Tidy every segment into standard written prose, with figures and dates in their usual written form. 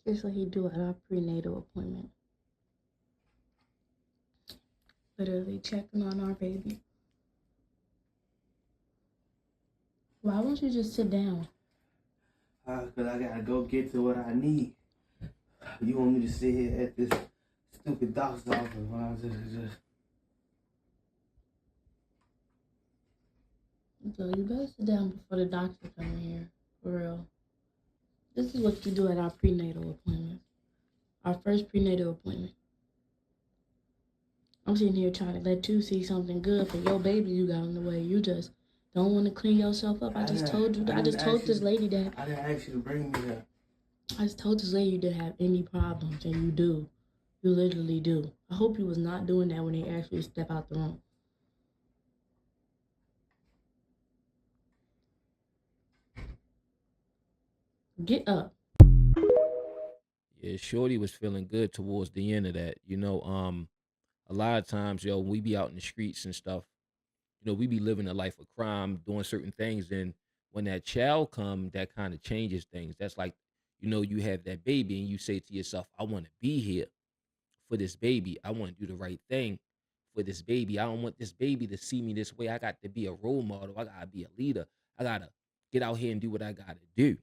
Here's what he do at our prenatal appointment. Literally checking on our baby. Why won't you just sit down? Cause I gotta go get to what I need. You want me to sit here at this stupid doctor's office when I just So you better sit down before the doctor come in here. For real. This is what you do at our prenatal appointment. Our first prenatal appointment. I'm sitting here trying to let you see something good for your baby you got on the way. You just don't want to clean yourself up. I just told you. I I didn't just told ask this you. lady that. I didn't ask you to bring me here. I just told this lady you didn't have any problems, and you do. You literally do. I hope you was not doing that when they asked you to step out the room. Get up. Yeah, Shorty was feeling good towards the end of that. A lot of times, we be out in the streets and stuff. We be living a life of crime, doing certain things, and when that child come, that kind of changes things. That's like, you have that baby, and you say to yourself, "I want to be here for this baby. I want to do the right thing for this baby. I don't want this baby to see me this way. I got to be a role model. I gotta be a leader. I gotta get out here and do what I gotta do."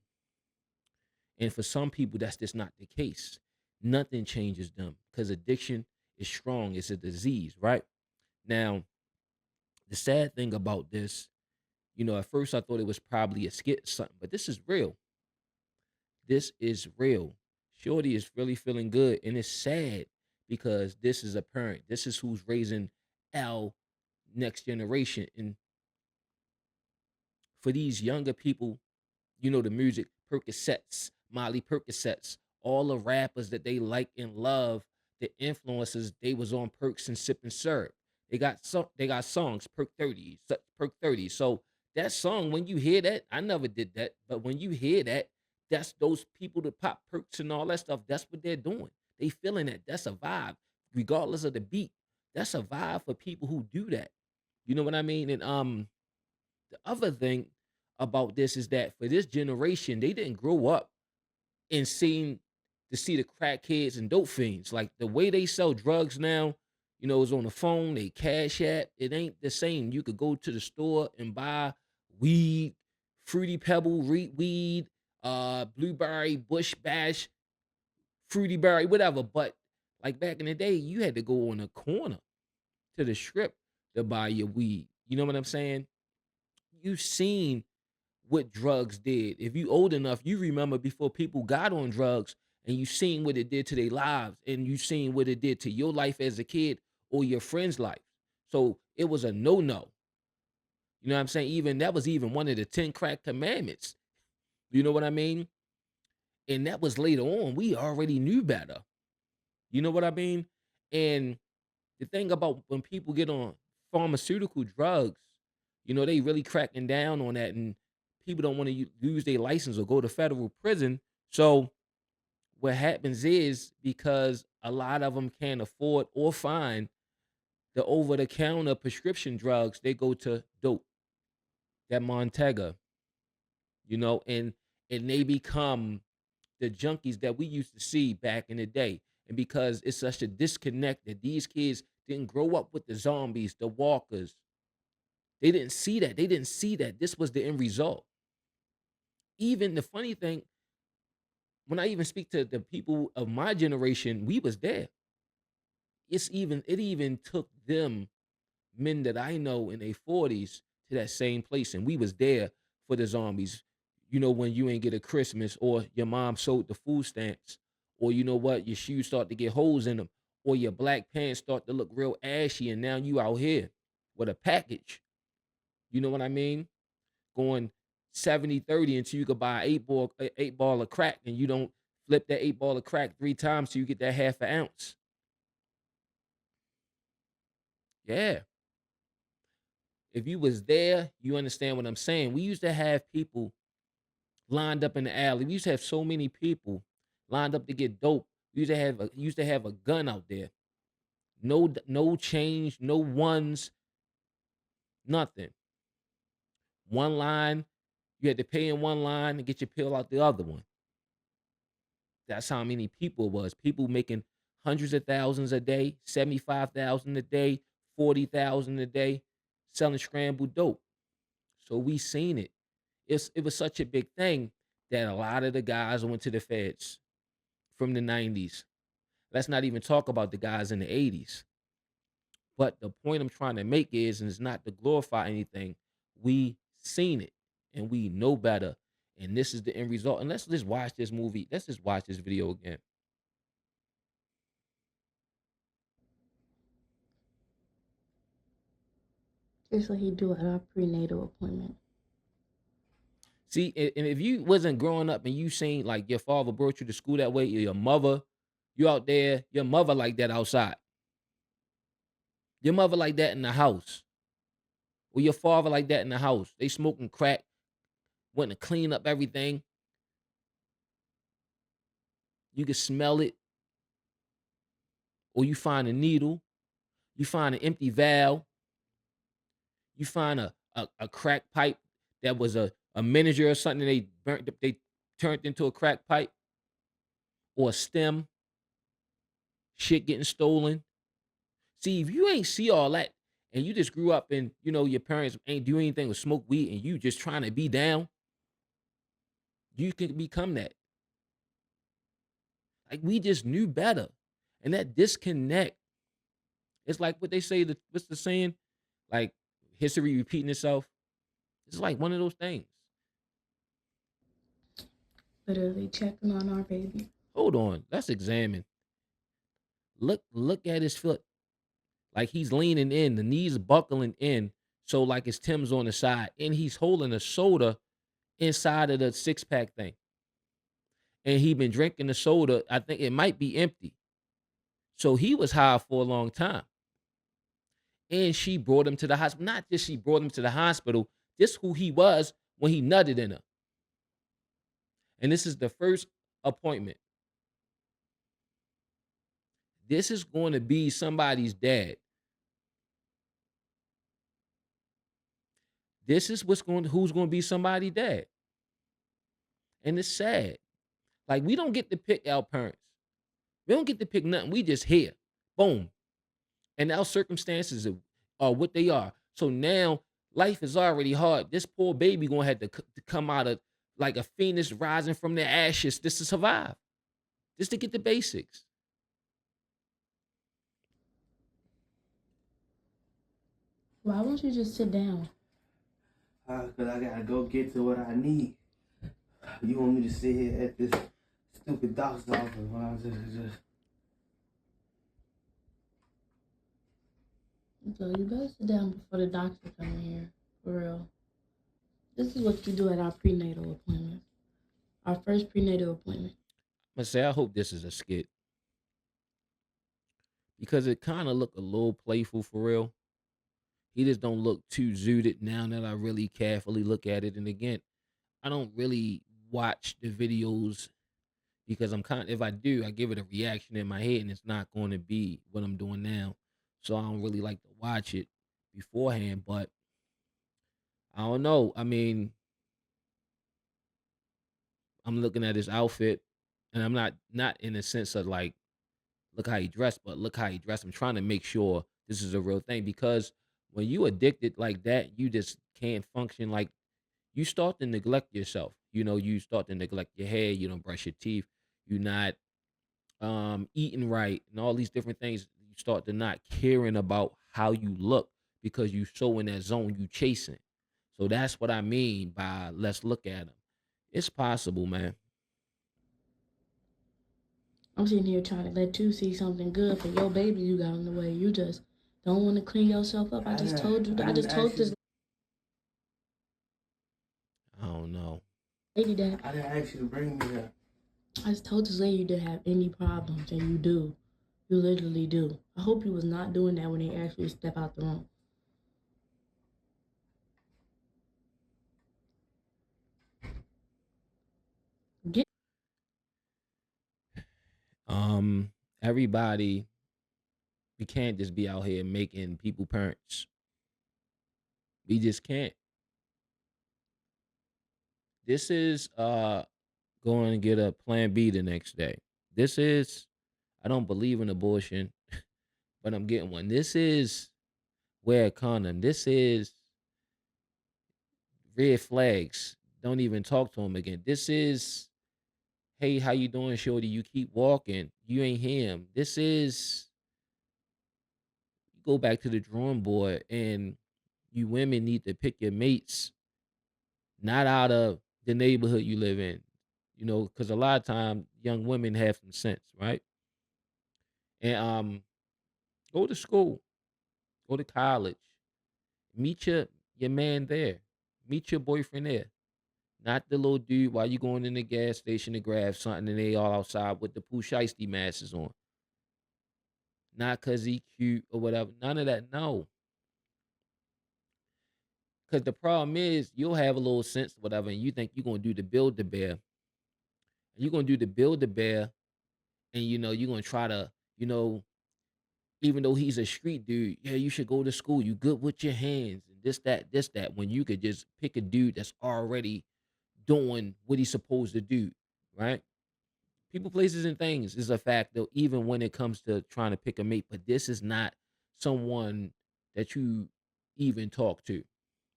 And for some people, that's just not the case. Nothing changes them because addiction is strong. It's a disease, right? Now, the sad thing about this, at first I thought it was probably a skit or something, but this is real. This is real. Shorty is really feeling good, and it's sad because this is a parent. This is who's raising our next generation. And for these younger people, the music, Percocets, Molly Percocets, all the rappers that they like and love, the influences, they was on perks and sipping syrup. They got songs, Perk 30, Perk 30. So that song, when you hear that, I never did that, but when you hear that, that's those people that pop perks and all that stuff. That's what they're doing. They feeling that. That's a vibe, regardless of the beat. That's a vibe for people who do that. You know what I mean? And the other thing about this is that for this generation, they didn't grow up and seeing to see the crackheads and dope fiends. Like the way they sell drugs now, is on the phone, they cash app. It ain't the same. You could go to the store and buy weed, fruity pebble, weed, blueberry, bush bash, fruity berry, whatever. But like back in the day, you had to go on a corner to the strip to buy your weed. You know what I'm saying? You've seen what drugs did. If you old enough, you remember before people got on drugs and you seen what it did to their lives and you seen what it did to your life as a kid or your friend's life. So it was a no-no. You know what I'm saying? Even that was even one of the 10 crack commandments. You know what I mean? And that was later on. We already knew better. You know what I mean? And the thing about when people get on pharmaceutical drugs, they really cracking down on that, and people don't want to lose their license or go to federal prison. So what happens is because a lot of them can't afford or find the over-the-counter prescription drugs, they go to dope, that Montega, and they become the junkies that we used to see back in the day. And because it's such a disconnect that these kids didn't grow up with the zombies, the walkers, they didn't see that. They didn't see that. This was the end result. Even the funny thing, when I even speak to the people of my generation, we was there. It even took them, men that I know in their 40s, to that same place. And we was there for the zombies. When you ain't get a Christmas, or your mom sold the food stamps, or you know what, your shoes start to get holes in them, or your black pants start to look real ashy, and now you out here with a package. You know what I mean? Going 70-30 until you could buy eight ball of crack, and you don't flip that eight ball of crack 3 times till you get that half an ounce. Yeah. If you was there, you understand what I'm saying. We used to have people lined up in the alley. We used to have so many people lined up to get dope. We used to have a gun out there. No change, no ones, nothing. One line, you had to pay in one line and get your pill out the other one. That's how many people it was. People making hundreds of thousands a day, 75,000 a day, 40,000 a day, selling scrambled dope. So we seen it. It was such a big thing that a lot of the guys went to the feds from the 90s. Let's not even talk about the guys in the 80s. But the point I'm trying to make is, and it's not to glorify anything, we seen it and we know better. And this is the end result. And let's just watch this movie. Let's just watch this video again. Here's what he do at our prenatal appointment. See, and if you wasn't growing up and you seen like your father brought you to school that way, or your mother, you out there, your mother like that outside, your mother like that in the house, or your father like that in the house. They smoking crack, went to clean up everything. You can smell it, or you find a needle, you find an empty valve, you find a crack pipe that was a miniature or something they burnt, they turned into a crack pipe, or a stem, shit getting stolen. See, if you ain't see all that and you just grew up and your parents ain't do anything with smoke weed and you just trying to be down, you can become that. Like we just knew better. And that disconnect, it's like what they say, what's the saying? Like history repeating itself. It's like one of those things. Literally checking on our baby. Hold on, let's examine. Look at his foot. Like he's leaning in, the knees buckling in. So like his Tim's on the side, and he's holding a soda inside of the 6-pack thing. And he been drinking the soda. I think it might be empty. So he was high for a long time. And she brought him to the hospital. Not just she brought him to the hospital, this who he was when he nutted in her. And this is the first appointment. This is going to be somebody's dad. This is who's going to be somebody's dad. And it's sad. Like we don't get to pick our parents. We don't get to pick nothing. We just here. Boom. And our circumstances are what they are. So now life is already hard. This poor baby gonna have to come out of like a phoenix rising from the ashes just to survive, just to get the basics. Why won't you just sit down? Cause I gotta go get to what I need. You want me to sit here at this stupid doctor's office when I just So you better sit down before the doctor come in here. For real. This is what you do at our prenatal appointment. Our first prenatal appointment. I'm gonna say I hope this is a skit because it kind of look a little playful for real. He just don't look too zooted now that I really carefully look at it. And again, I don't really watch the videos because I'm kind. If I do, I give it a reaction in my head, and it's not going to be what I'm doing now. So I don't really like to watch it beforehand. But I don't know. I mean, I'm looking at his outfit, and I'm not in a sense of like, look how he dressed, but look how he dressed. I'm trying to make sure this is a real thing because when you addicted like that, you just can't function. Like you start to neglect yourself. You start to neglect your hair. You don't brush your teeth. You're not eating right, and all these different things. You start to not caring about how you look because you so in that zone you chasing. So that's what I mean by let's look at him. It's possible, man. I'm sitting here trying to let you see something good for your baby you got in the way. You just don't want to clean yourself up. I just told you. I just told this I don't know. lady that I didn't ask you to bring me here. I just told this lady you didn't have any problems, and you do. You literally do. I hope you was not doing that when they asked you to step out the room. Get Everybody, we can't just be out here making people parents. We just can't. This is going and get a plan B the next day. This is, I don't believe in abortion, but I'm getting one. This is wear a condom. This is red flags. Don't even talk to him again. This is, hey, how you doing, shorty? You keep walking. You ain't him. This is, go back to the drawing board, and you women need to pick your mates not out of the neighborhood you live in. Because a lot of time young women have some sense, right? And go to school, go to college, meet your man there, meet your boyfriend there. Not the little dude while you going in the gas station to grab something and they all outside with the Pooh Shiesty masses on. Not cause he cute or whatever. None of that. No. Cause the problem is you'll have a little sense or whatever, and you think you're gonna do the build the bear. You're gonna do the build the bear, and you're gonna try to, even though he's a street dude, yeah, you should go to school. You good with your hands and this, that. When you could just pick a dude that's already doing what he's supposed to do, right? People, places, and things is a fact though, even when it comes to trying to pick a mate. But this is not someone that you even talk to,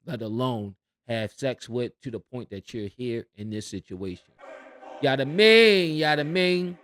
let alone have sex with, to the point that you're here in this situation. Yada ming, yada ming.